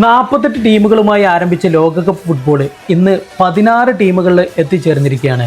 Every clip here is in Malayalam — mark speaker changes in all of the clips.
Speaker 1: 48 ടീമുകളുമായി ആരംഭിച്ച ലോകകപ്പ് ഫുട്ബോൾ ഇന്ന് 16 ടീമുകളിൽ എത്തിച്ചേർന്നിരിക്കുകയാണ്.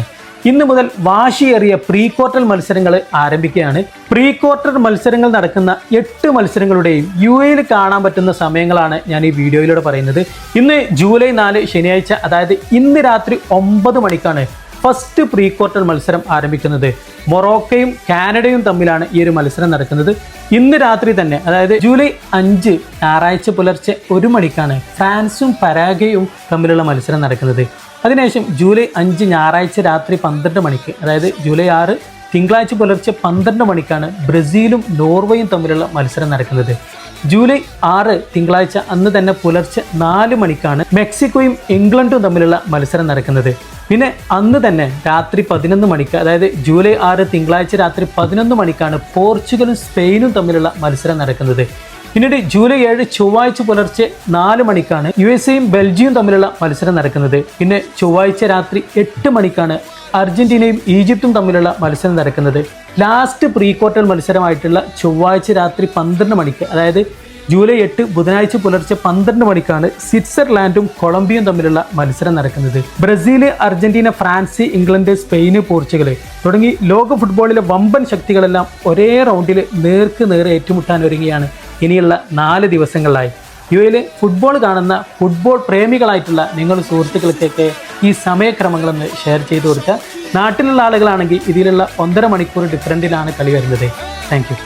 Speaker 1: ഇന്ന് മുതൽ വാശിയേറിയ പ്രീ ക്വാർട്ടർ മത്സരങ്ങൾ ആരംഭിക്കുകയാണ്. പ്രീ ക്വാർട്ടർ മത്സരങ്ങൾ നടക്കുന്ന 8 മത്സരങ്ങളുടെയും UAEയിൽ കാണാൻ പറ്റുന്ന സമയങ്ങളാണ് ഞാൻ ഈ വീഡിയോയിലൂടെ പറയുന്നത്. ഇന്ന് ജൂലൈ 4 ശനിയാഴ്ച, അതായത് ഇന്ന് രാത്രി 9 മണിക്കാണ് ഫസ്റ്റ് പ്രീ ക്വാർട്ടർ മത്സരം ആരംഭിക്കുന്നത്. മൊറോക്കയും കാനഡയും തമ്മിലാണ് ഈ ഒരു മത്സരം നടക്കുന്നത്. ഇന്ന് രാത്രി തന്നെ, അതായത് ജൂലൈ 5 ഞായറാഴ്ച പുലർച്ചെ 1 മണിക്കാണ് ഫ്രാൻസും പരാഗ്വേയും തമ്മിലുള്ള മത്സരം നടക്കുന്നത്. അതിനുശേഷം ജൂലൈ 5 ഞായറാഴ്ച രാത്രി 12 മണിക്ക്, അതായത് ജൂലൈ 6 തിങ്കളാഴ്ച പുലർച്ചെ 12 മണിക്കാണ് ബ്രസീലും നോർവേയും തമ്മിലുള്ള മത്സരം നടക്കുന്നത്. ജൂലൈ 6 തിങ്കളാഴ്ച അന്ന് തന്നെ പുലർച്ചെ 4 മണിക്കാണ് മെക്സിക്കോയും ഇംഗ്ലണ്ടും തമ്മിലുള്ള മത്സരം നടക്കുന്നത്. പിന്നെ അന്ന് തന്നെ രാത്രി 11 മണിക്ക്, അതായത് ജൂലൈ 6 തിങ്കളാഴ്ച രാത്രി 11 മണിക്കാണ് പോർച്ചുഗലും സ്പെയിനും തമ്മിലുള്ള മത്സരം നടക്കുന്നത്. പിന്നീട് ജൂലൈ 7 ചൊവ്വാഴ്ച പുലർച്ചെ 4 മണിക്കാണ് USA-യും ബെൽജിയവും തമ്മിലുള്ള മത്സരം നടക്കുന്നത്. പിന്നെ ചൊവ്വാഴ്ച രാത്രി 8 മണിക്കാണ് അർജന്റീനയും ഈജിപ്തും തമ്മിലുള്ള മത്സരം നടക്കുന്നത്. ലാസ്റ്റ് പ്രീ ക്വാർട്ടർ മത്സരമായിട്ടുള്ള ചൊവ്വാഴ്ച രാത്രി 12 മണിക്ക്, അതായത് ജൂലൈ 8 ബുധനാഴ്ച പുലർച്ചെ 12 മണിക്കാണ് സ്വിറ്റ്സർലാൻഡും കൊളംബിയയും തമ്മിലുള്ള മത്സരം നടക്കുന്നത്. Brazil, Argentina, France, England, Spain, Portugal തുടങ്ങി ലോക ഫുട്ബോളിലെ വമ്പൻ ശക്തികളെല്ലാം ഒരേ റൗണ്ടിൽ നേർക്ക് നേരെ ഏറ്റുമുട്ടാൻ ഒരുങ്ങിയാണ് ഇനിയുള്ള 4 ദിവസങ്ങളിലായി. UAEയിൽ ഫുട്ബോൾ കാണുന്ന ഫുട്ബോൾ പ്രേമികളായിട്ടുള്ള നിങ്ങൾ സുഹൃത്തുക്കൾക്കൊക്കെ ഈ സമയക്രമങ്ങളൊന്ന് ഷെയർ ചെയ്ത് കൊടുക്കുക. നാട്ടിലുള്ള ആളുകളാണെങ്കിൽ ഇതിലുള്ള 1.5 മണിക്കൂർ ഡിഫറൻറ്റിലാണ് കളി വരുന്നത്. Thank you.